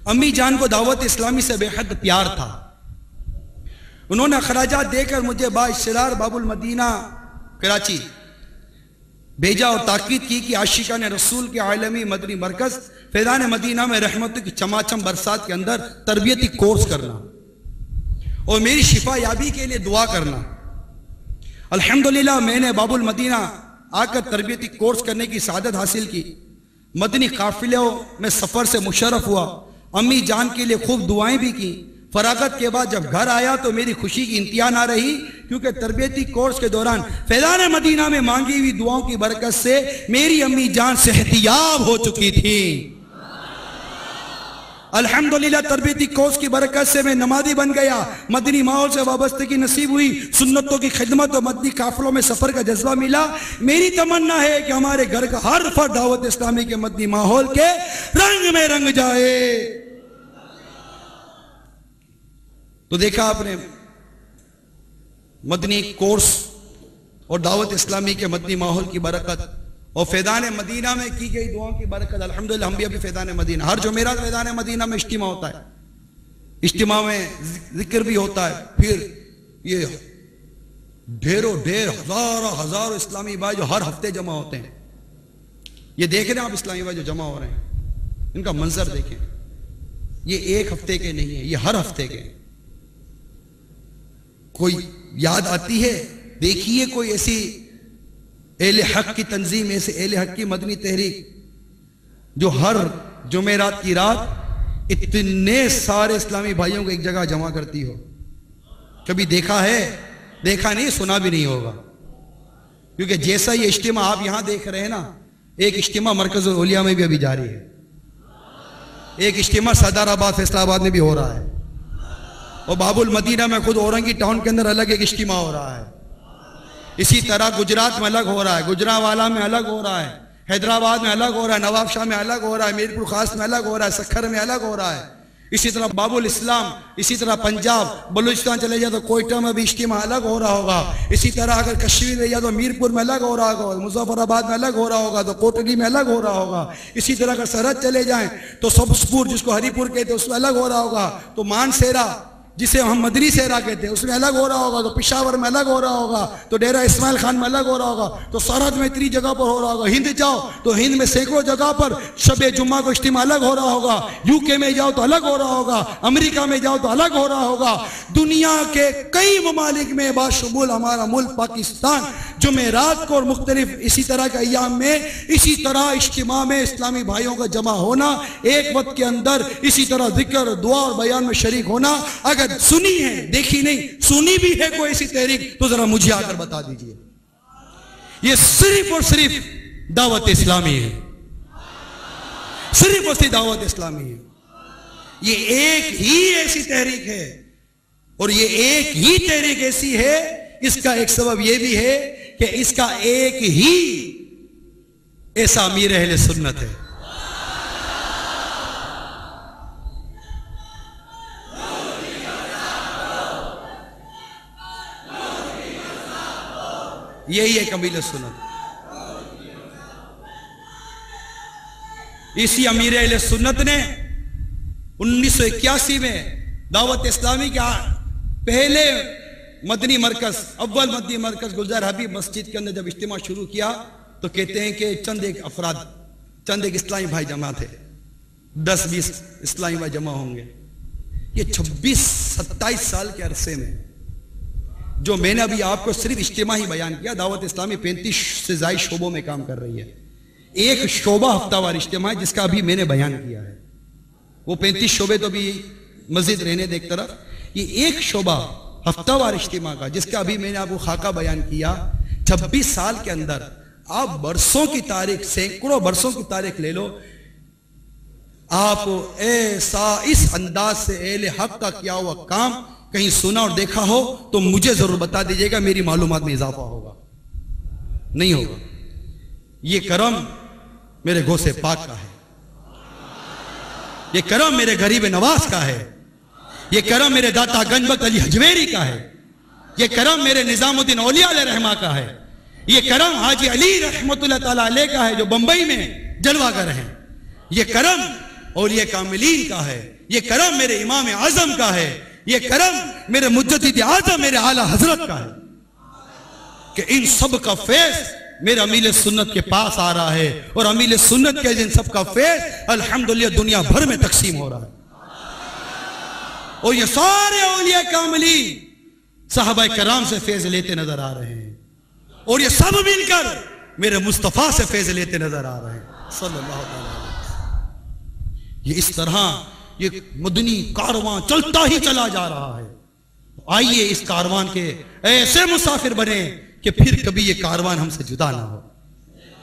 امی جان کو دعوت اسلامی سے بے حد پیار تھا. انہوں نے اخراجات دے کر مجھے بااصرار باب المدینہ کراچی بھیجا اور تاکید کی کہ عاشقان رسول کے عالمی مدنی مرکز فیضان مدینہ میں رحمتوں کی چماچم برسات کے اندر تربیتی کورس کرنا اور میری شفا یابی کے لیے دعا کرنا. الحمدللہ میں نے باب المدینہ آ کر تربیتی کورس کرنے کی سعادت حاصل کی. مدنی قافلوں میں سفر سے مشرف ہوا. امی جان کے لیے خوب دعائیں بھی کی. فراغت کے بعد جب گھر آیا تو میری خوشی کی انتہا نہ رہی، کیونکہ تربیتی کورس کے دوران فیضان مدینہ میں مانگی ہوئی دعاؤں کی برکت سے میری امی جان صحتیاب ہو چکی تھی. الحمدللہ تربیتی کورس کی برکت سے میں نمازی بن گیا. مدنی ماحول سے وابستگی نصیب ہوئی. سنتوں کی خدمت اور مدنی قافلوں میں سفر کا جذبہ ملا. میری تمنا ہے کہ ہمارے گھر کا ہر فرد دعوت اسلامی کے مدنی ماحول کے رنگ میں رنگ جائے. تو دیکھا آپ نے مدنی کورس اور دعوت اسلامی کے مدنی ماحول کی برکت اور فیضان مدینہ میں کی گئی دعاؤں کی برکت. الحمدللہ ہم بھی ابھی فیضان مدینہ، ہر جمعرات فیضان مدینہ میں اجتماع ہوتا ہے. اجتماع میں ذکر بھی ہوتا ہے. پھر یہ ڈھیر ہزاروں اسلامی بھائی جو ہر ہفتے جمع ہوتے ہیں. یہ دیکھ رہے ہیں آپ اسلامی بھائی جو جمع ہو رہے ہیں، ان کا منظر دیکھیں. یہ ایک ہفتے کے نہیں ہیں، یہ ہر ہفتے کے ہیں. کوئی یاد آتی ہے؟ دیکھیے کوئی ایسی اہل حق کی تنظیم، ایسے اہل حق کی مدنی تحریک جو ہر جمعرات کی رات اتنے سارے اسلامی بھائیوں کو ایک جگہ جمع کرتی ہو. کبھی دیکھا ہے؟ دیکھا نہیں، سنا بھی نہیں ہوگا. کیونکہ جیسا یہ اجتماع آپ یہاں دیکھ رہے ہیں نا، ایک اجتماع مرکز الاولیاء میں بھی ابھی جاری ہے. ایک اجتماع صدر آباد فیصل آباد میں بھی ہو رہا ہے. اور باب المدینہ میں خود اورنگی ٹاؤن کے اندر الگ ایک اجتماع ہو رہا ہے. اسی طرح گجرات میں الگ ہو رہا ہے، گجرانوالا میں الگ ہو رہا ہے، حیدرآباد میں الگ ہو رہا ہے، نواب شاہ میں الگ ہو رہا ہے، میرپور خاص میں الگ ہو رہا ہے، سکھر میں الگ ہو رہا ہے. اسی طرح باب الاسلام، اسی طرح پنجاب بلوچستان چلے جائے تو کوئٹہ میں بھی اجتماع الگ ہو رہا ہوگا. اسی طرح اگر کشمیر میں جائے تو میرپور میں الگ ہو رہا ہوگا، مظفر آباد میں الگ ہو رہا ہوگا، تو کوٹلی میں الگ ہو رہا ہوگا. اسی طرح اگر سرحد چلے جائیں تو سبزپور جس کو ہری پور کہتے ہیں اس میں الگ ہو رہا ہوگا. تو مانسیرا جسے ہم مدنی سیرا کہتے ہیں اس میں الگ ہو رہا ہوگا. تو پشاور میں الگ ہو رہا ہوگا. تو ڈیرہ اسماعیل خان میں الگ ہو رہا ہوگا. تو سرحد میں اتنی جگہ پر ہو رہا ہوگا. ہند جاؤ تو ہند میں سینکڑوں جگہ پر شب جمعہ کو اجتماع الگ ہو رہا ہوگا. یو کے میں جاؤ تو الگ ہو رہا ہوگا. امریکہ میں جاؤ تو الگ ہو رہا ہوگا. دنیا کے کئی ممالک میں باشمول ہمارا ملک پاکستان جمعرات کو اور مختلف اسی طرح کے ایام میں اسی طرح اجتماع میں اسلامی بھائیوں کا جمع ہونا، ایک وقت کے اندر اسی طرح ذکر دعا اور بیان میں شریک ہونا. اگر سنی ہے، دیکھی نہیں، سنی بھی ہے کوئی ایسی تحریک تو ذرا مجھے آ کر بتا دیجئے. یہ صرف اور صرف دعوت اسلامی ہے، صرف اور صرف دعوت اسلامی ہے. یہ ایک ہی ایسی تحریک ہے اور یہ ایک ہی تحریک ایسی ہے. اس کا ایک سبب یہ بھی ہے کہ اس کا ایک ہی ایسا امیر اہل سنت ہے. یہی ایک امیر سنت. اسی امیر اہل سنت نے 1981 میں دعوت اسلامی کے پہلے مدنی مرکز، اول مدنی مرکز گلزار حبیب مسجد کے اندر جب اجتماع شروع کیا تو کہتے ہیں کہ چند ایک اسلامی بھائی جمع تھے، 10-20 اسلامی بھائی جمع ہوں گے. یہ 26-27 سال کے عرصے میں جو میں نے ابھی آپ کو صرف اجتماع ہی بیان کیا، دعوت اسلامی 35 سے زائد شعبوں میں کام کر رہی ہے. ایک شعبہ ہفتہ وار اجتماع ہے جس کا ابھی میں نے بیان کیا ہے. وہ 35 شعبے تو بھی مزید رہنے دے ایک طرف. یہ ایک شعبہ ہفتہ وار اجتماع کا جس کا ابھی میں نے آپ کو خاکہ بیان کیا، 26 سال کے اندر آپ برسوں کی تاریخ، سینکڑوں برسوں کی تاریخ لے لو، آپ ایسا اس انداز سے اہل حق کا کیا ہوا کام کہیں سنا اور دیکھا ہو تو مجھے ضرور بتا دیجئے گا، میری معلومات میں اضافہ ہوگا. نہیں ہوگا. یہ کرم میرے غوث پاک کا ہے، یہ کرم میرے غریب نواز کا ہے، یہ کرم میرے داتا گنج بخت علی حجویری کا ہے، یہ کرم میرے نظام الدین اولیاء علیہ رحمہ کا ہے، یہ کرم حاجی علی رحمت اللہ تعالیٰ علیہ کا ہے جو بمبئی میں جلوہ گر ہیں، یہ کرم اولیاء کاملین کا ہے، یہ کرم میرے امام اعظم کا ہے، یہ کرم میرے مجدد اعظم میرے اعلیٰ حضرت کا ہے کہ ان سب کا فیض میرے امیل سنت کے پاس آ رہا ہے، اور امیل سنت کے ان سب کا فیض الحمدللہ دنیا بھر میں تقسیم ہو رہا ہے۔ اور یہ سارے اولیاء کاملین صحابہ کرام سے فیض لیتے نظر آ رہے ہیں، اور یہ سب مل کر میرے مصطفیٰ سے فیض لیتے نظر آ رہے ہیں صلی اللہ علیہ وسلم۔ یہ اس طرح یہ مدنی کاروان چلتا ہی چلا جا رہا ہے۔ آئیے اس کاروان کے ایسے مسافر بنے کہ پھر کبھی یہ کاروان ہم سے جدا نہ ہو۔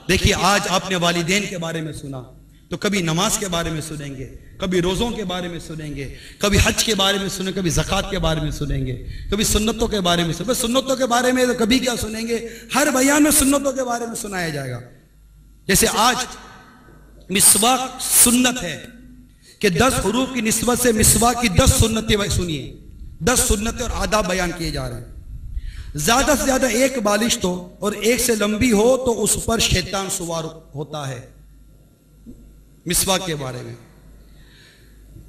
دیکھیے آج آپ نے والدین کے بارے میں سنا، تو کبھی نماز کے بارے میں سنیں گے، کبھی روزوں کے بارے میں سنیں گے، کبھی حج کے بارے میں سنیں، کبھی زکوٰۃ کے بارے میں سنیں گے، کبھی سنتوں کے بارے میں سنیں۔ سنتوں کے بارے میں تو کبھی کیا سنیں گے، ہر بیان میں سنتوں کے بارے میں سنایا جائے گا۔ جیسے آج مسواک سنت ہے کہ 10 حروف کی نسبت سے مسواک کی 10 سنتیں سنیے، 10 سنتیں اور آداب بیان کیے جا رہے ہیں۔ زیادہ سے زیادہ ایک بالش تو اور ایک سے لمبی ہو تو اس پر شیطان سوار ہوتا ہے۔ مسواک کے بارے میں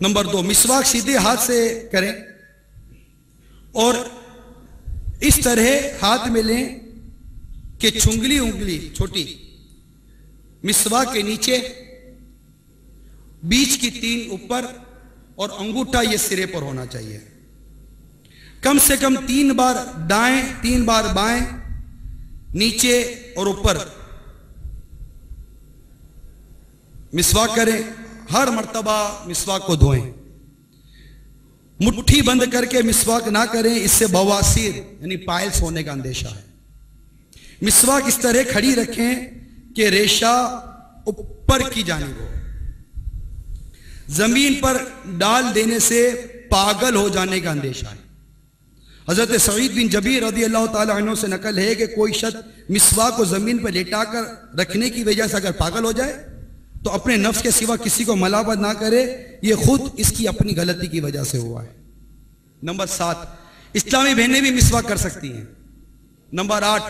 نمبر 2، مسواک سیدھے ہاتھ سے کریں اور اس طرح ہاتھ میں لیں کہ چھنگلی انگلی چھوٹی مسواک کے نیچے، بیچ کی 3 اوپر اور انگوٹھا یہ سرے پر ہونا چاہیے۔ کم سے کم 3 بار دائیں، 3 بار بائیں، نیچے اور اوپر مسواک کریں۔ ہر مرتبہ مسواک کو دھوئیں۔ مٹھی بند کر کے مسواک نہ کریں، اس سے بواسیر یعنی پائلس ہونے کا اندیشہ ہے۔ مسواک اس طرح کھڑی رکھیں کہ ریشہ اوپر کی جانب ہو۔ زمین پر ڈال دینے سے پاگل ہو جانے کا اندیشہ ہے۔ حضرت سعید بن جبیر رضی اللہ تعالیٰ عنہ سے نقل ہے کہ کوئی شخص مسواک کو زمین پر لیٹا کر رکھنے کی وجہ سے اگر پاگل ہو جائے تو اپنے نفس کے سوا کسی کو ملامت نہ کرے، یہ خود اس کی اپنی غلطی کی وجہ سے ہوا ہے۔ نمبر 7، اسلامی بہنیں بھی مسواک کر سکتی ہیں۔ نمبر 8،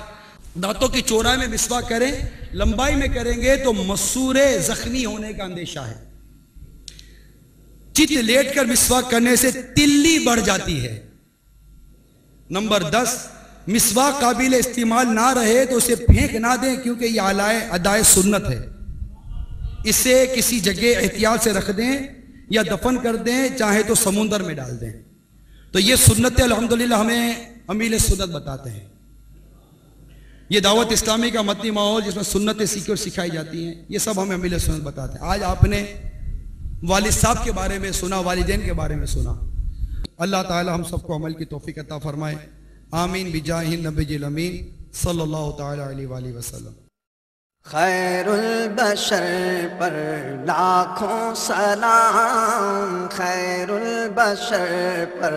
دانتوں کی چورائی میں مسواک کریں، لمبائی میں کریں گے تو مسور زخمی ہونے کا اندیشہ ہے۔ چت لیٹ کر مسواک کرنے سے تلی بڑھ جاتی ہے۔ نمبر 10، مسواک قابل استعمال نہ رہے تو اسے پھینک نہ دیں، کیونکہ یہ ادائے سنت ہے۔ اسے کسی جگہ احتیاط سے رکھ دیں یا دفن کر دیں، چاہے تو سمندر میں ڈال دیں۔ تو یہ سنت الحمدللہ ہمیں امیل سنت بتاتے ہیں۔ یہ دعوت اسلامی کا مدنی ماحول جس میں سنتیں سیکھی اور سکھائی جاتی ہیں، یہ سب ہمیں امیل سنت بتاتے ہیں۔ آج آپ نے والد صاحب کے بارے میں سنا، والدین کے بارے میں سنا۔ اللہ تعالی ہم سب کو عمل کی توفیق عطا فرمائے، آمین بجاہ النبی الامین صلی اللہ تعالی علیہ وآلہ وسلم۔ خیر البشر پر لاکھوں سلام، خیر البشر پر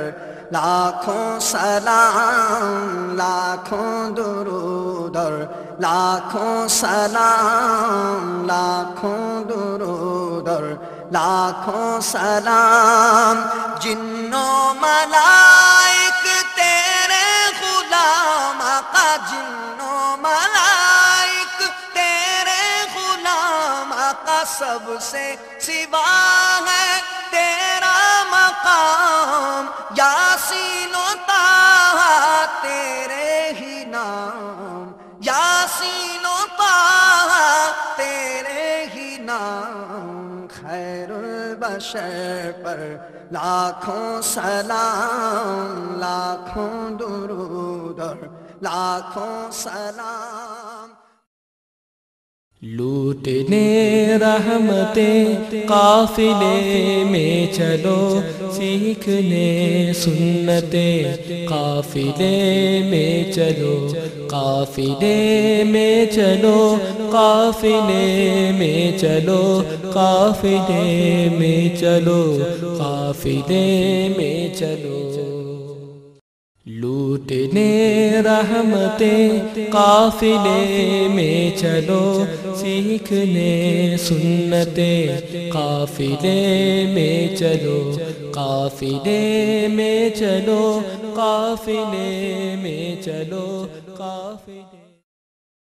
لاکھوں سلام، لاکھوں درود اور لاکھوں سلام، لاکھوں درود اور لاکھوں سلام۔ جنوں ملائک تیرے غلام آقا، جنوں ملائک تیرے غلام آقا، سب سے سوا ہے تیرا مقام۔ یاسین و طٰہٰ تیرے ہی نام، یاسین و طٰہٰ تیرے ہی نام۔ خیر البشر پر لاکھوں سلام، لاکھوں درود اور لاکھوں سلام۔ لوٹنے رحمتیں قافلے میں چلو، سیکھنے سنتیں قافلے میں چلو، قافلے میں چلو، قافلے میں چلو، قافلے میں چلو، قافلے میں چلو۔ لوٹنے رحمتیں قافلے میں چلو، سیکھنے سنتیں قافلے میں چلو، قافلے میں چلو، قافلے میں چلو، قافلے